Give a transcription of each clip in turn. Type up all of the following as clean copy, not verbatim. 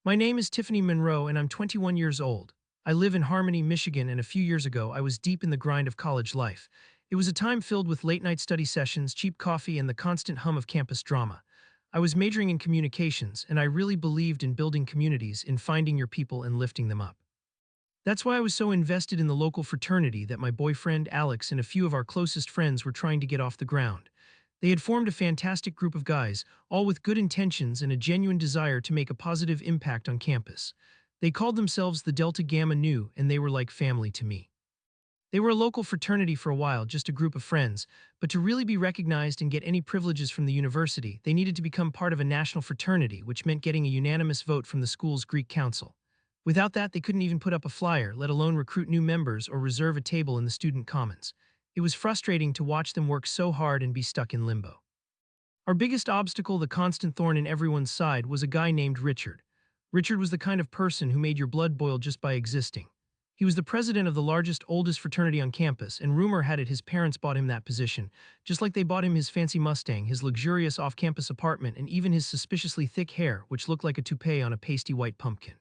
My name is Tiffany Monroe and I'm 21 years old. I live in Harmony, Michigan, and a few years ago I was deep in the grind of college life. It was a time filled with late-night study sessions, cheap coffee, and the constant hum of campus drama. I was majoring in communications, and I really believed in building communities, in finding your people and lifting them up. That's why I was so invested in the local fraternity that my boyfriend, Alex, and a few of our closest friends were trying to get off the ground. They had formed a fantastic group of guys, all with good intentions and a genuine desire to make a positive impact on campus. They called themselves the Delta Gamma Nu, and they were like family to me. They were a local fraternity for a while, just a group of friends, but to really be recognized and get any privileges from the university, they needed to become part of a national fraternity, which meant getting a unanimous vote from the school's Greek council. Without that, they couldn't even put up a flyer, let alone recruit new members or reserve a table in the student commons. It was frustrating to watch them work so hard and be stuck in limbo. Our biggest obstacle, the constant thorn in everyone's side, was a guy named Richard. Richard was the kind of person who made your blood boil just by existing. He was the president of the largest, oldest fraternity on campus, and rumor had it his parents bought him that position, just like they bought him his fancy Mustang, his luxurious off-campus apartment, and even his suspiciously thick hair, which looked like a toupee on a pasty white pumpkin.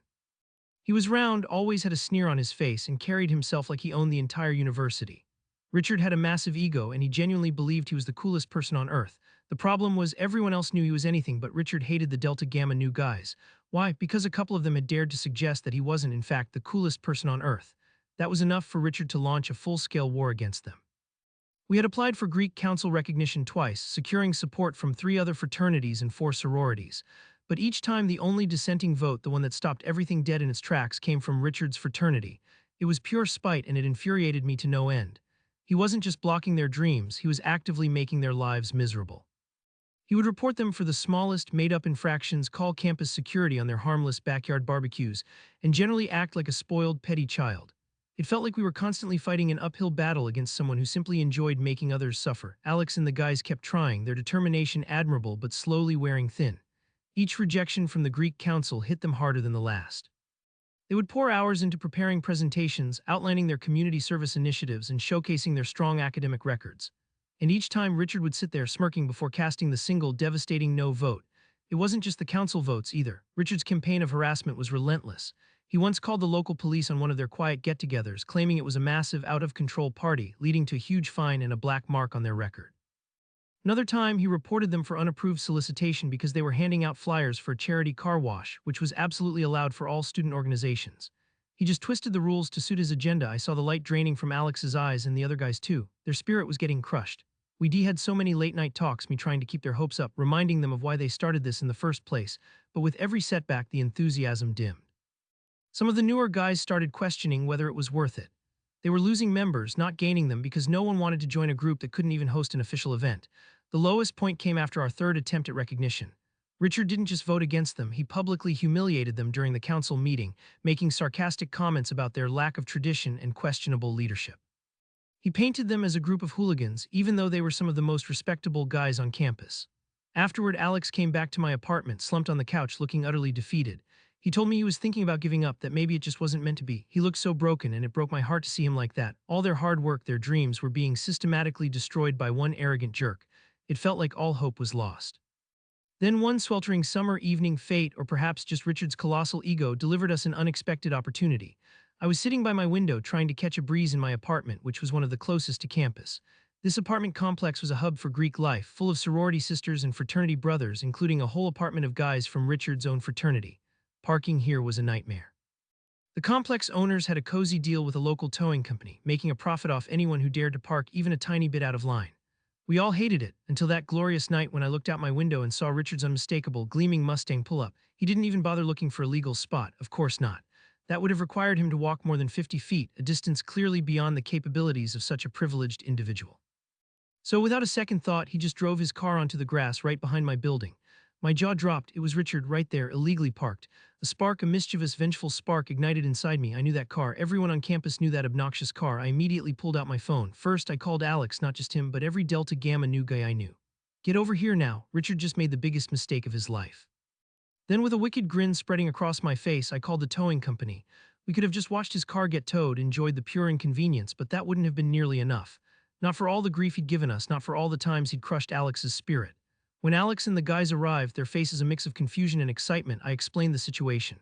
He was round, always had a sneer on his face, and carried himself like he owned the entire university. Richard had a massive ego, and he genuinely believed he was the coolest person on earth. The problem was everyone else knew he was anything, but Richard hated the Delta Gamma Nu guys. Why? Because a couple of them had dared to suggest that he wasn't, in fact, the coolest person on earth. That was enough for Richard to launch a full-scale war against them. We had applied for Greek Council recognition twice, securing support from 3 other fraternities and 4 sororities. But each time the only dissenting vote, the one that stopped everything dead in its tracks, came from Richard's fraternity. It was pure spite, and it infuriated me to no end. He wasn't just blocking their dreams, he was actively making their lives miserable. He would report them for the smallest, made-up infractions, call campus security on their harmless backyard barbecues, and generally act like a spoiled, petty child. It felt like we were constantly fighting an uphill battle against someone who simply enjoyed making others suffer. Alex and the guys kept trying, their determination admirable but slowly wearing thin. Each rejection from the Greek council hit them harder than the last. They would pour hours into preparing presentations, outlining their community service initiatives, and showcasing their strong academic records. And each time Richard would sit there smirking before casting the single devastating no vote. It wasn't just the council votes either. Richard's campaign of harassment was relentless. He once called the local police on one of their quiet get-togethers, claiming it was a massive, out-of-control party, leading to a huge fine and a black mark on their record. Another time, he reported them for unapproved solicitation because they were handing out flyers for a charity car wash, which was absolutely allowed for all student organizations. He just twisted the rules to suit his agenda. I saw the light draining from Alex's eyes and the other guys too. Their spirit was getting crushed. We had so many late-night talks, me trying to keep their hopes up, reminding them of why they started this in the first place, but with every setback, the enthusiasm dimmed. Some of the newer guys started questioning whether it was worth it. They were losing members, not gaining them, because no one wanted to join a group that couldn't even host an official event. The lowest point came after our 3rd attempt at recognition. Richard didn't just vote against them, he publicly humiliated them during the council meeting, making sarcastic comments about their lack of tradition and questionable leadership. He painted them as a group of hooligans, even though they were some of the most respectable guys on campus. Afterward, Alex came back to my apartment, slumped on the couch, looking utterly defeated. He told me he was thinking about giving up, that maybe it just wasn't meant to be. He looked so broken, and it broke my heart to see him like that. All their hard work, their dreams, were being systematically destroyed by one arrogant jerk. It felt like all hope was lost. Then one sweltering summer evening, fate, or perhaps just Richard's colossal ego, delivered us an unexpected opportunity. I was sitting by my window trying to catch a breeze in my apartment, which was one of the closest to campus. This apartment complex was a hub for Greek life, full of sorority sisters and fraternity brothers, including a whole apartment of guys from Richard's own fraternity. Parking here was a nightmare. The complex owners had a cozy deal with a local towing company, making a profit off anyone who dared to park even a tiny bit out of line. We all hated it, until that glorious night when I looked out my window and saw Richard's unmistakable, gleaming Mustang pull up. He didn't even bother looking for a legal spot, of course not. That would have required him to walk more than 50 feet, a distance clearly beyond the capabilities of such a privileged individual. So without a second thought, he just drove his car onto the grass right behind my building. My jaw dropped. It was Richard right there, illegally parked. A spark, a mischievous, vengeful spark ignited inside me. I knew that car. Everyone on campus knew that obnoxious car. I immediately pulled out my phone. First, I called Alex, not just him, but every Delta Gamma Nu guy I knew. Get over here now. Richard just made the biggest mistake of his life. Then with a wicked grin spreading across my face, I called the towing company. We could have just watched his car get towed, enjoyed the pure inconvenience, but that wouldn't have been nearly enough. Not for all the grief he'd given us, not for all the times he'd crushed Alex's spirit. When Alex and the guys arrived, their faces a mix of confusion and excitement, I explained the situation.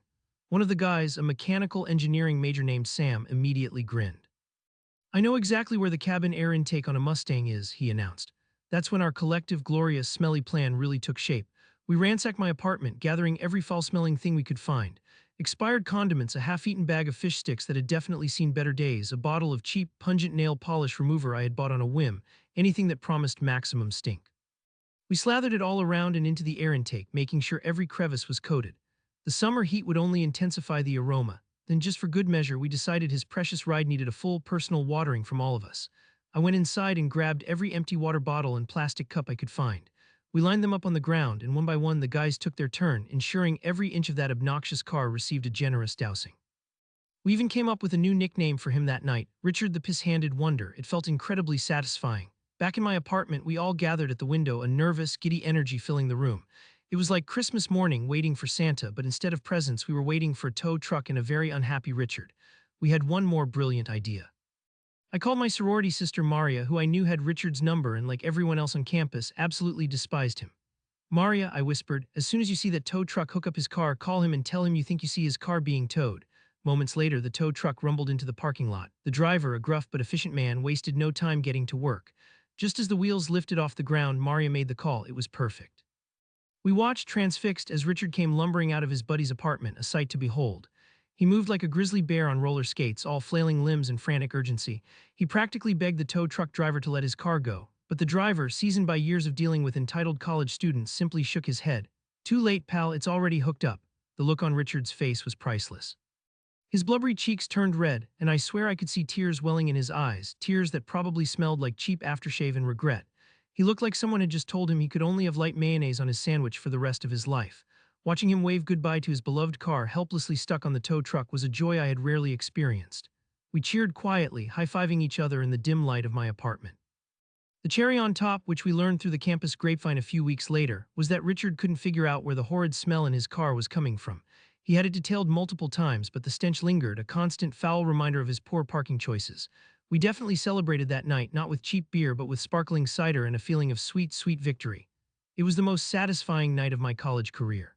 One of the guys, a mechanical engineering major named Sam, immediately grinned. I know exactly where the cabin air intake on a Mustang is, he announced. That's when our collective, glorious, smelly plan really took shape. We ransacked my apartment, gathering every foul-smelling thing we could find. Expired condiments, a half-eaten bag of fish sticks that had definitely seen better days, a bottle of cheap, pungent nail polish remover I had bought on a whim, anything that promised maximum stink. We slathered it all around and into the air intake, making sure every crevice was coated. The summer heat would only intensify the aroma. Then, just for good measure, we decided his precious ride needed a full personal watering from all of us. I went inside and grabbed every empty water bottle and plastic cup I could find. We lined them up on the ground, and one by one the guys took their turn, ensuring every inch of that obnoxious car received a generous dousing. We even came up with a new nickname for him that night, Richard the Piss-Handed Wonder. It felt incredibly satisfying. Back in my apartment, we all gathered at the window, a nervous, giddy energy filling the room. It was like Christmas morning waiting for Santa, but instead of presents, we were waiting for a tow truck and a very unhappy Richard. We had one more brilliant idea. I called my sorority sister Maria, who I knew had Richard's number and, like everyone else on campus, absolutely despised him. Maria, I whispered, as soon as you see that tow truck hook up his car, call him and tell him you think you see his car being towed. Moments later, the tow truck rumbled into the parking lot. The driver, a gruff but efficient man, wasted no time getting to work. Just as the wheels lifted off the ground, Maria made the call. It was perfect. We watched transfixed as Richard came lumbering out of his buddy's apartment, a sight to behold. He moved like a grizzly bear on roller skates, all flailing limbs and frantic urgency. He practically begged the tow truck driver to let his car go, but the driver, seasoned by years of dealing with entitled college students, simply shook his head. Too late, pal, it's already hooked up. The look on Richard's face was priceless. His blubbery cheeks turned red, and I swear I could see tears welling in his eyes, tears that probably smelled like cheap aftershave and regret. He looked like someone had just told him he could only have light mayonnaise on his sandwich for the rest of his life. Watching him wave goodbye to his beloved car helplessly stuck on the tow truck was a joy I had rarely experienced. We cheered quietly, high-fiving each other in the dim light of my apartment. The cherry on top, which we learned through the campus grapevine a few weeks later, was that Richard couldn't figure out where the horrid smell in his car was coming from. He had it detailed multiple times, but the stench lingered, a constant foul reminder of his poor parking choices. We definitely celebrated that night, not with cheap beer but with sparkling cider and a feeling of sweet, sweet victory. It was the most satisfying night of my college career.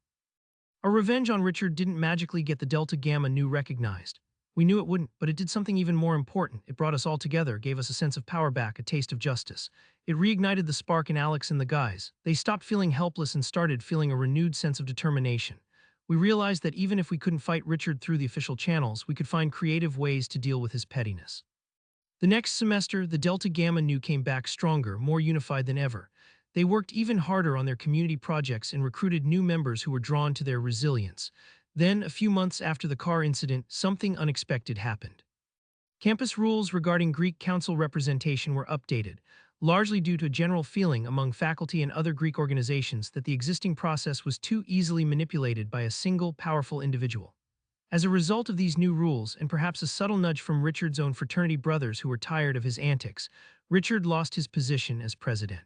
Our revenge on Richard didn't magically get the Delta Gamma Nu recognized. We knew it wouldn't, but it did something even more important. It brought us all together, gave us a sense of power back, a taste of justice. It reignited the spark in Alex and the guys. They stopped feeling helpless and started feeling a renewed sense of determination. We realized that even if we couldn't fight Richard through the official channels, we could find creative ways to deal with his pettiness. The next semester, the Delta Gamma Nu came back stronger, more unified than ever. They worked even harder on their community projects and recruited new members who were drawn to their resilience. Then, a few months after the car incident, something unexpected happened. Campus rules regarding Greek council representation were updated, largely due to a general feeling among faculty and other Greek organizations that the existing process was too easily manipulated by a single, powerful individual. As a result of these new rules, and perhaps a subtle nudge from Richard's own fraternity brothers who were tired of his antics, Richard lost his position as president.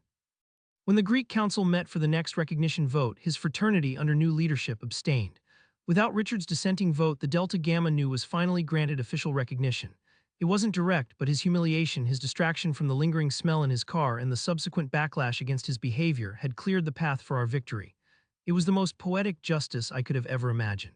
When the Greek council met for the next recognition vote, his fraternity, under new leadership, abstained. Without Richard's dissenting vote, the Delta Gamma Nu was finally granted official recognition. It wasn't direct, but his humiliation, his distraction from the lingering smell in his car, and the subsequent backlash against his behavior had cleared the path for our victory. It was the most poetic justice I could have ever imagined.